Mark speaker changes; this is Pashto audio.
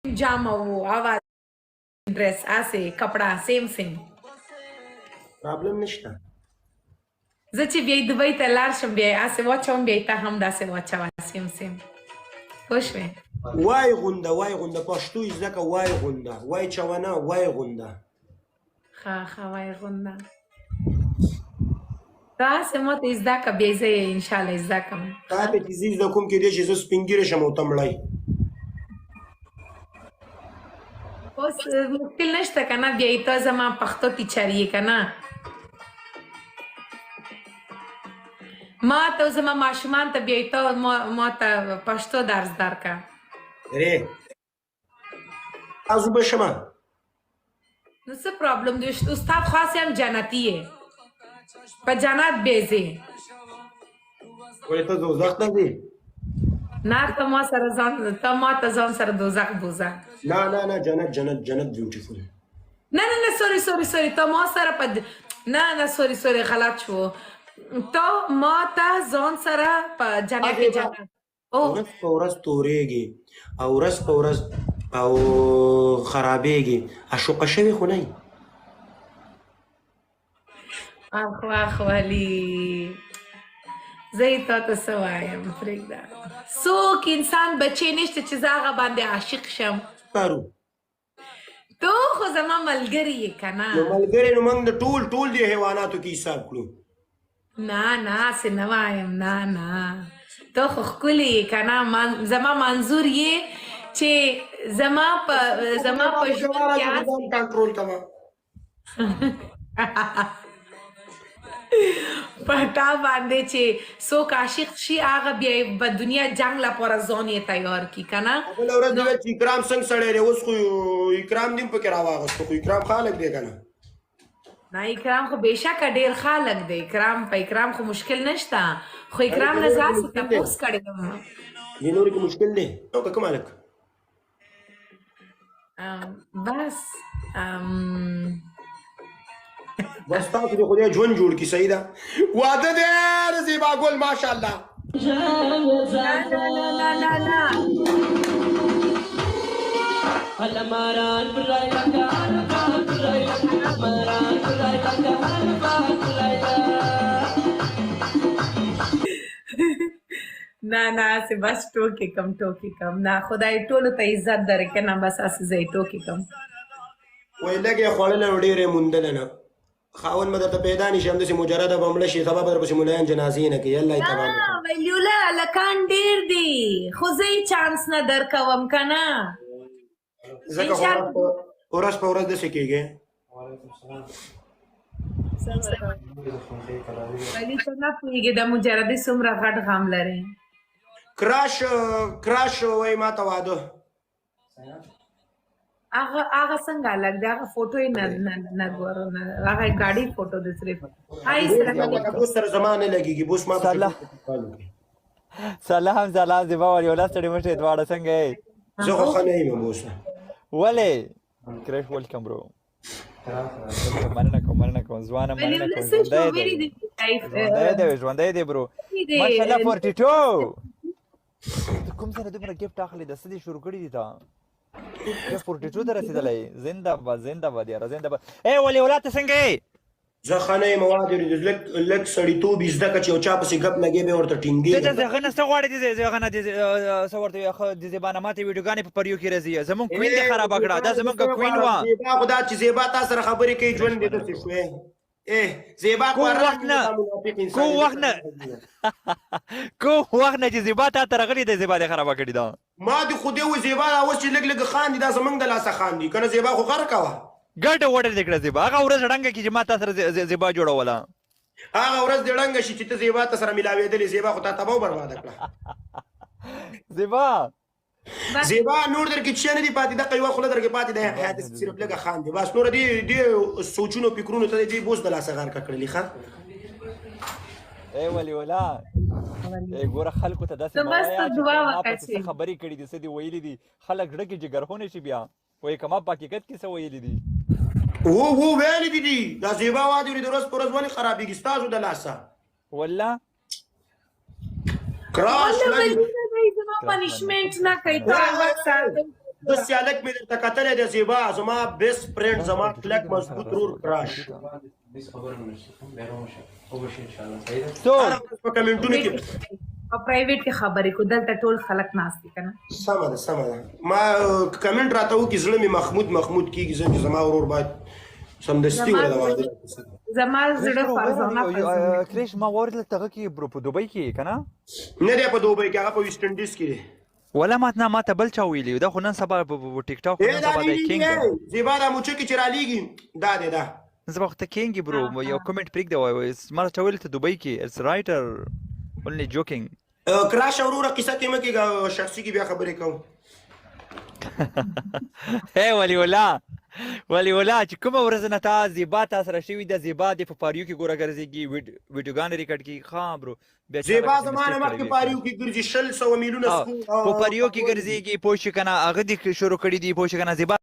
Speaker 1: जामा वो आवाज ड्रेस ऐसे कपड़ा सेम सेम
Speaker 2: प्रॉब्लम نشته
Speaker 1: زه چې بیا دوبۍ ته لاړ شم بیا هسې واچوم بیا ته هم داسې واچوه سیم سیم پوه شوې
Speaker 2: وای غونده پښتو زده که وای غونده وای چونه وای غونده
Speaker 1: ښه وایي غونده ته هسې ماته زده که بیا زه یې انشاءالله زده کړم
Speaker 2: تا ته چې زه زده کوم کېدای شي زه سپین ږیری شم او ته مړی
Speaker 1: اوس مشکل نشته که نه بیا ته زما پښتو ټیچر یې که نه ما ته زما ماشومان ته بیا ته ما ته پښتو درس درکړه
Speaker 2: ری تاسو به شمه
Speaker 1: نو څه پرابلم دی استاد خاص هم جنتي یې په جنت بیځې
Speaker 2: ولې ته دوزخ ته ځې
Speaker 1: نه ته ما ته ځان سره دوزخ بوزه
Speaker 2: نه جنت بیوټیفول
Speaker 1: نه سوري ته ما سره په نه سوري غلط شو ته ما ته ځان سره په جنت کې جنت
Speaker 2: ورځ په ورځ تورېږي او ورځ په ورځ او خرابېږي عشوقه شوې خو نه
Speaker 1: اخ ولي زه یې تا ته څه وایم پرېږده څوک انسان بچی نشته چې زه هغه باندې عاشق شم
Speaker 2: کارو
Speaker 1: تو خو زما ملګری یې که نه
Speaker 2: نو ملګری نو موږ د ټول دې حیواناتو کې حساب کړو
Speaker 1: نه هسې نه وایم نه تو خو ښکلې یې که نه زما منظور یې چې زما په ژوند کې
Speaker 2: کنټرول کوه
Speaker 1: په تا باندې چې څوک عاشق شي هغه بیا په دنیا جنګ لپاره ځان یې تیار کړي که نه
Speaker 2: بله ورځ دی چې اکرام څنګه سړی دی اوس خو اکرام دې هم پکې راواغسته خو اکرام خالق دی که نه
Speaker 1: نه اکرام خو بېشکه ډېر خلک دی په اکرام خو مشکل نشته خو اکرام نه زه هسې تپوس کړی یم
Speaker 2: دې نورې کې مشکل دی او که کوم هلک بس تاسو د خدای ژوند جوړ کړي صحیح ده واده دی د زیبا ګل ماشاءالله
Speaker 1: نه هسې بس ټوکې کم نه خدای ټولو ته عزت درکړي نه بس هسې زه یې ټوکې کم
Speaker 2: وایي لږ یې خوړله نو ډېر یې موندله نه خاوند به درته پیدا نه شي همداسې مجرده به مړه شي سبا به درپسې ملایان جنازې نه کوي الله یې تباه کړي
Speaker 1: ویلوله هلکان ډېر دي خو زه یې چانس نه درکوم که نه
Speaker 2: ځکه ورځ په ورځ داسې کېږي
Speaker 1: ولی ته نه پوهېږې د مجردې څومره غټ غم لرې
Speaker 2: کراش وایي ما ته واده
Speaker 1: هغه څنګه هلک دی هغه فوټو یې نه ګورو هغه ګاډي فوټو دی صرف
Speaker 2: بوس سره زما نه لګېږي بوس ما
Speaker 3: سلام زیبا ولیولا ستړي مشې دواړه څنګه یې
Speaker 2: زه خو ښه نه یم بوس
Speaker 3: ولې کریش ویلکم برو مننه کوم ځوانه مننه کوم ژوندی دی برو ماشاءالله 42 کوم سره دومره ګفټ اخلي د څه دې شروع کړي دي تا 42 ته رسېدلی زنده باد یاره زنده باد ای ولیولا ته څنګه یې
Speaker 2: زه ښه نه یم واده لږ سړیتوب یې زده کړه چې یو چا پسې ګپ لګې به ورته ټینګېږي
Speaker 3: ته د هغه نه څه غواړې د هغه نه څه ورته د زیبا نه ماته ویډیوګانې په پریو کې راځي زمونږ کوین دې خرابه کړه دا زمونږ کوین وه
Speaker 2: زیبا خو دا چې زیبا تا سره خبرې کوي ژوند دې داسې شوی زیبا
Speaker 3: کوم وخت نه چې زیبا تا ته راغلې ده زیبا دې خرابه کړې ده
Speaker 2: ما دې خو دې و زیبا اوس چې لږ خاندي دا زمونږ د لاسه خاندي که نه زیبا خو غره کوه
Speaker 3: ګټه وډه دې کړه زیبا هغه ورځ ړنګه کې چې ما تا سره زیبا جوړوله
Speaker 2: هغه ورځ دې ړنګه شي چې ته زیبا ته سره ملاوېدلې زیبا خو تا تباه و برباده کړه زیبا نور در کې څه نه دي پاتې دغه یوه خوله در کې پاتې ده حیات صرف لږه خاندي بس نور دې سوچونو فکرونو ته دې بوس د لاسه غرقه کړلي ښه
Speaker 3: ای ولیولا ګوره خلکو ته داسې ما پسې څه خبرې کړي دي څه دي ویلي دي خلک زړه کې جګرخونه شي بیا وایي که ما په حقیقت کې څه ویلي دي
Speaker 2: ویلي دي دا زیبا واده ورې د ورځ په ورځ ولې خرابېږي ستاسو د لاسه
Speaker 3: والله
Speaker 2: کراش
Speaker 1: زما پنشمنټ نه کوي
Speaker 2: د سیالک مې درته کتلی دی زیبا زما بیسټ فرینډ زما کلک مضبوط رور کراش
Speaker 3: تو
Speaker 2: هره ورځ په کمنټونو کې
Speaker 1: په پرایویټ کې خبرې کو دلته ټول خلک ناست دي کنه
Speaker 2: سمه ده ما کمنټ راته وکړي زړه مې محمود کېږي ځکه چې زما ورور باید سمدستي ولا واده
Speaker 1: زما زړه فرزانه
Speaker 3: کریش ما ورته تغه کې برو په دوبۍ کې کنه
Speaker 2: نه دی په دوبۍ کې هغه په ویسټ انډیز کې دی
Speaker 3: ولا ما ته بل چا ویلی دا خو نن سبا په ټیک ټاک نن سبا د کینګ
Speaker 2: زیبا دا موچو کې چې رالیږي دا دی دا
Speaker 3: زه وخت کینګ برو یو کمنټ پریک دی وای ما ته ویل ته دوبۍ کې اټس رائټر اونلی جوکینګ
Speaker 2: کراش وروره قصه کې مکه شخصي کې بیا خبرې کوم
Speaker 3: هی ولی ولا چې کومه ورځ نه تا زیبا تا سره شوي د زیبا د په پاریو کې ګوره ګرځېږي ویډیوګانې ریکارډ کړي ښه برو
Speaker 2: زیبا زمانه مخکې پاریو کې ګرځي 600 میلیونه
Speaker 3: په پاریو کې ګرځېږي پوه شي که نه هغه دې شروع کړي دي پوه شي که نه زیبا